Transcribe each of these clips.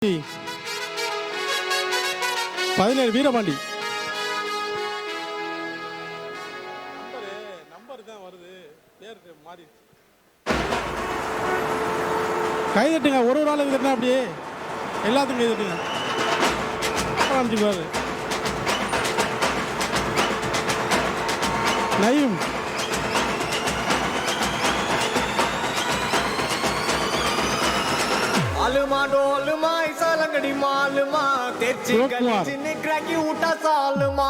17 Veerapandi number தான் வருது, பேர் மாறி. கை தட்டுங்க, ஒரு ஆள் தட்டுனா அப்படியே எல்லாத்துக்கும் கை தட்டுங்க. காமிச்சுக்குவாரு நயம். आलमा डोलमा ऐसा लंगड़ी मालमा तेची गली जिन्ने क्रैकी उठा सालमा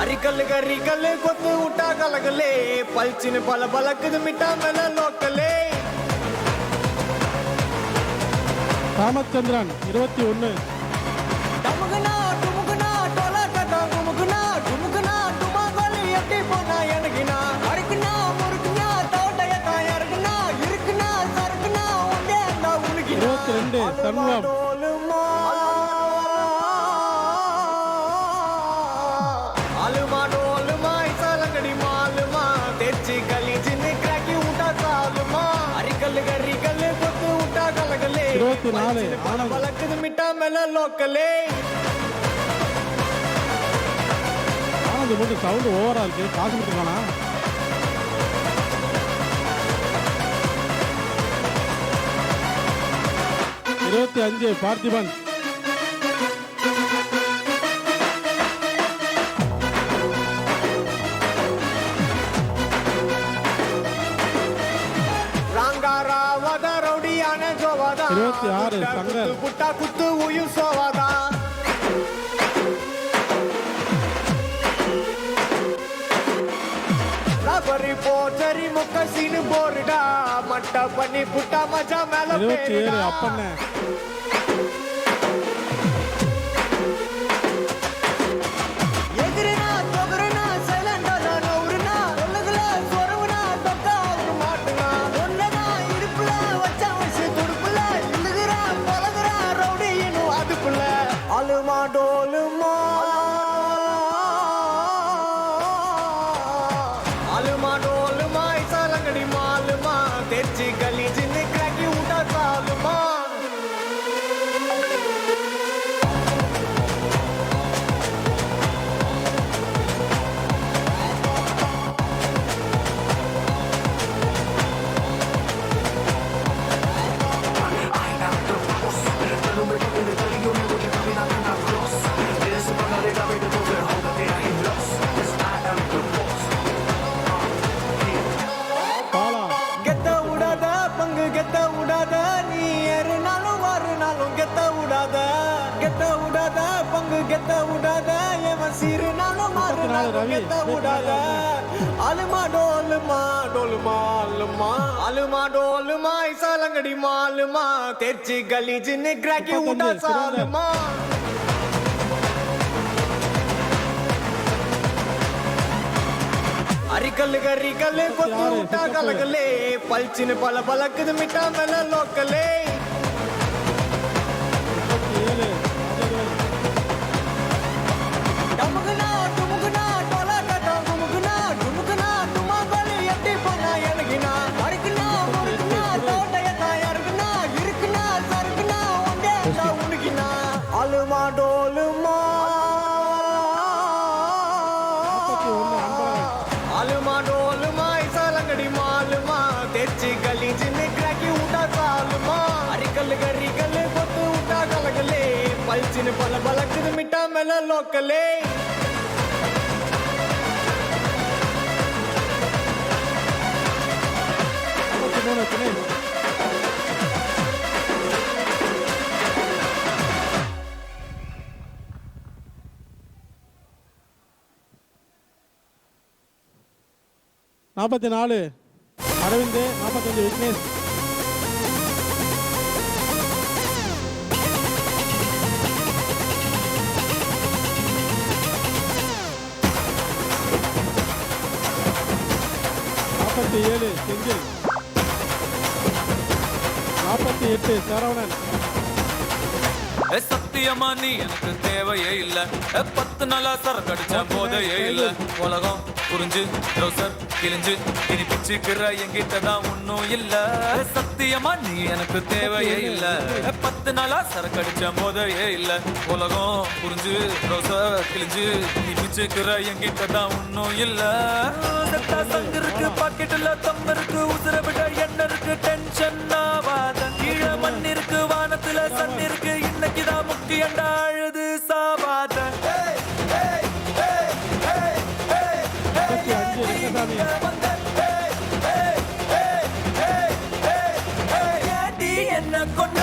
अरिकल गरिकल कोतु उठा गलगले पलचिन पल बलकद मिटा मेल लोकले. ராமச்சந்திரன் 21. டமுகனா டுமுகனா டோலா கட்டா குமுகனா டுமுகனா டுமாகலி எட்டி போனா எனக்குனா அடக்குனா முறுக்குனா தோட்டையதா யாருக்குனா இருக்குனா சறுக்குனா உண்டே அந்த உனக்குனா 22 சண்முகம். आलमा डोलमा ऐसा लंगड़ी मालमा तेची गली जिन्ने क्रैकी उठा सालमा अरिकल गरिकल कोतु उठा गलगले 24 ஆனந்த். बलकद मिटा मेल लोकले. ஆனந்த் மட்டும் சவுண்ட் ஓவரா இருக்கு, காசு கொடுத்துருக்கானா? இருபத்தி 25 பார்த்திபன். ரங்காராவத ரவுடியான ஜோவாதா 26 சங்கர். புட்டா குத்து உயிர் சோவாதா ரபரி போச்சரி முக்க சீனு போருடா மட்ட பண்ணி புட்டா மஜா மேல 27 அப்பண்ண. எதிரனா தொகரனா சைலண்டா நவுரனா ஒல்லுகல சொரவனா தொக்கா ஒரு மாட்டுனா ஒன்னனா இடுப்புல வச்சா வச்சு துடுப்புல இல்லுகரா பலகரா ரவுடி இன்னும் அதுக்குள்ள அலுமா டோலுமா आलमा डोलमा ऐसा लंगड़ी मालमा तेची गली जिन्ने क्रैकी उठा सालमा பாலா கெத்த விடாத பங்கு கெத்த விடாத நீ ஏறுனாலும் வாருனாலும் கெத்த விடாத கெத்த விடாத பங்கு கெத்த விடாத எவன் சீருனாலும் மாறுனாலும் கெத்த விடாத அலுமா டோலுமா டோலுமா அலுமா அலுமா டோலுமா ஐசா லங்கடி மாலுமா தெச்சி கலி ஜின்னு கிராக்கி உடா சாலுமா अरिकल गरिकल कोतु उठा गलगले पलचिन पल बलकद मिटा मेल लोकले. 27 டமுகனா டுமுகனா டோலா கட்டா குமுகனா டுமுகனா டுமாகலி எட்டி போனா எனக்குனா அடக்குனா முறுக்குனா தோட்டையதா யாருக்குனா இருக்குனா சறுக்குனா உண்டே அந்த உனக்குனா அலுமா டோலுமா आलमा डोलमा ऐसा लंगड़ी मालमा तेची गली जिन्ने क्रैकी उठा सालमा अरिकल गरिकल कोतु उठा गलगले पलचिन पल बलकद मिटा मेल लोकले. தினேஷ். நாற்பத்தி 4 அரவிந்த். 45 விக்னேஷ். ஏழு செந்தில். 48 சரவணன். சத்தியமா நீ எனக்கு தேவையே இல்ல 10 நாளா சரக்கடிச்ச போதையே இல்ல உலகம் புரிஞ்சு ரோசர் கிழிஞ்சு இனி பிச்சுக்கிற என்கிட்ட தான் ஒன்னும் இல்ல. சத்தியமா நீ எனக்கு தேவையே இல்ல. 10 நாளா சரக்கு அடிச்ச போதையே இல்ல. உலகம் புரிஞ்சு ரோசர் கிழிஞ்சு இனி பிச்சுக்கிற என்கிட்ட தான் ஒன்னும் இல்ல. சங்கு இருக்கு பாக்கெட்டுல தம் இருக்கு உசுர விட என்ன இருக்கு டென்ஷன் ஆவாத. கீழே மண் இருக்கு வானத்துல சன் இருக்கு இன்னைக்குதான் முக்கியண்டா அழுது சாவாத. என்ன கொண்ட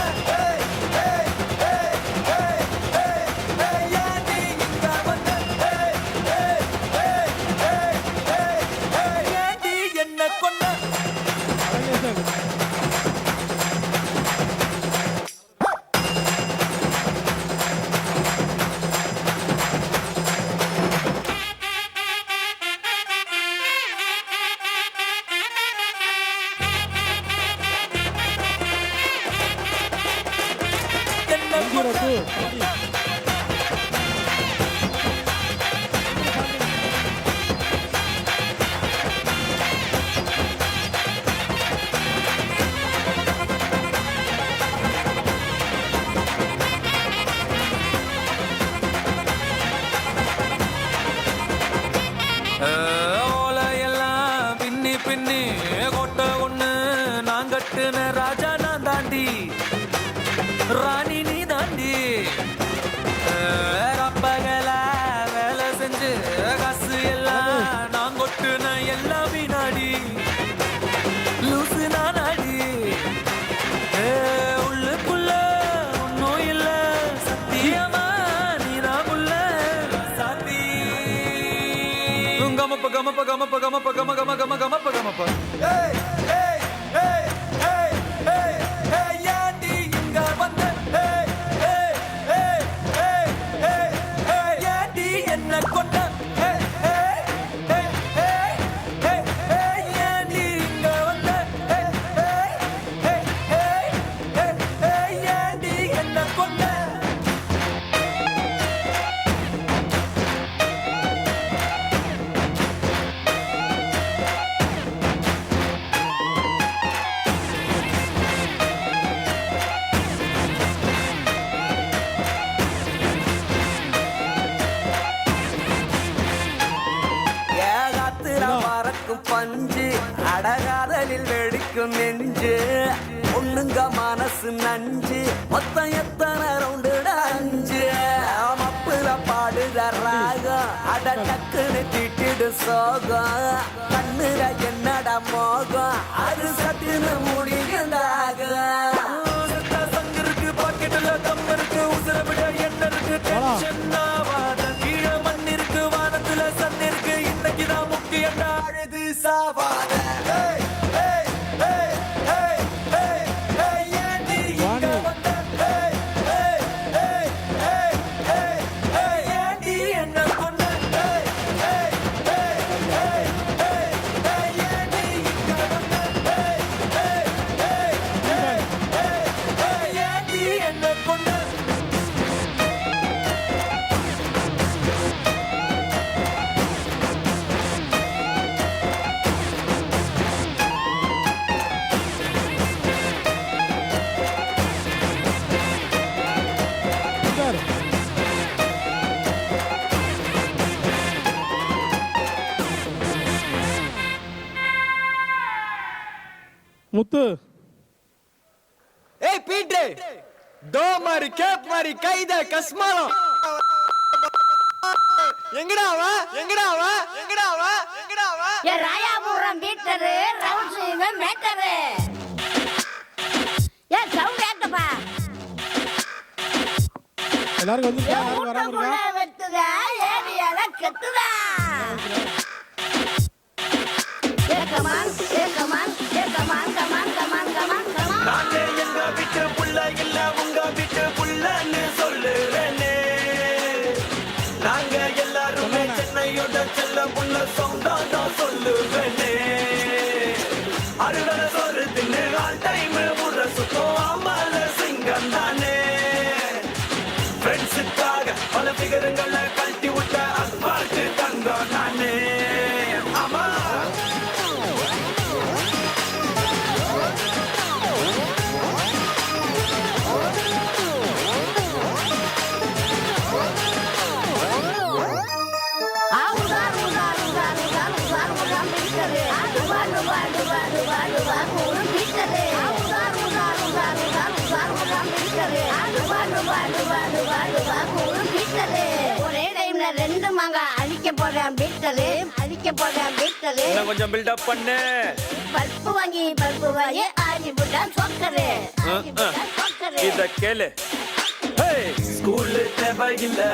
என்ன கொண்ட ஓலையெல்லாம் பின்னி பின்னி கொட்ட ஒண்ணு நான் கட்டுன ராஜா நான் தாண்டி ராணி நீ தாண்டி. ரப்பகல வேலை செஞ்சு காசு எல்லாம் நான் கொட்டுன எல்லாம் வினாடி லூசு நானாடி. உள்ளுக்குள்ள ஒன்னும் இல்ல சத்தியமா நீதான் உள்ள சாத்தி. கமப்ப கமப்ப கமப்ப கமப்ப கம கம கம கமப்ப கமப்ப. ஏண்டி இங்க வந்த ஏண்டி என்ன கொண்ட ஏண்டி இங்க வந்த ஏண்டி என்ன கொண்ட. பஞ்சு அடகாதலில் வெடிக்கும் நெஞ்சு ஒண்ணுங்க மனசு நஞ்சு மொத்தம் எத்தனை ரவுண்டுடா 5 மப்புல பாடுத ராகம் அட டக்குன்னு திட்டிடு சோகம் கண்ணுல என்னடா மோகம் அது சட்டுன்னு முடியுதாக. சங்கு இருக்கு பாக்கெட்டுல தம் இருக்கு உசுர விட என்ன இருக்கு டென்ஷன் ஆவாத. கீழே மண் இருக்கு வானத்துல சன் இருக்கு இன்னைக்குதான் முக்கியண்டா அழுது சாவாத. ஏண்டி இங்க வந்த ஏண்டி என்ன கொண்ட ஏண்டி இங்க வந்த ஏண்டி என்ன கொண்ட. முத்து ஏய் பீட்ரே தோ மாதிரி கேப் மாதிரி கைத கஸ்மாலம் எங்கடா வா எங்கடா வா எங்கடா வா எங்கடா வா. ஏ ராயாபுரம் பீட்டரு ரவுண்ட்ஸுங்க மேட்டரு. ஏ சவுண்ட் ஏத்தப்பா. எல்லாரும் வந்து ஏ யாரும் வராம ஊட்டக்குள்ள இருக்கா? வெட்டுதா ஏரியால கெட்டுதா. ஏ கமான் ஏ கமான் ஏ come on come on come on come on come on. நானே எங்க வீட்டு புள்ள இல்ல உங்க வீட்டு புள்ளன்னு சொல்லுறேனே. நாங்க எல்லாருமே சென்னையோட செல்ல புள்ள சவுண்டா தான் சொல்லுவேனே. அறுவடை சோறு தின்னு ஆல் டைம் முற சுத்தம் ஆமால சிங்கம் தானே. ஃப்ரெண்ட்ஸுக்காக பல பிகரங்களை கழட்டி விட்ட அஸ்பால்ட்டு தங்கம் நானே. ஒண்ணு ரெண்டு மாங்கா அழிக்க போறேன் பீட்டரு இன்னும் கொஞ்சம் பில்டப் பண்ணு. பருப்பு வாங்கி ஆடி புட்டா சொக்கரு இத கேளு. ஸ்கூல்ல தேவையில்லை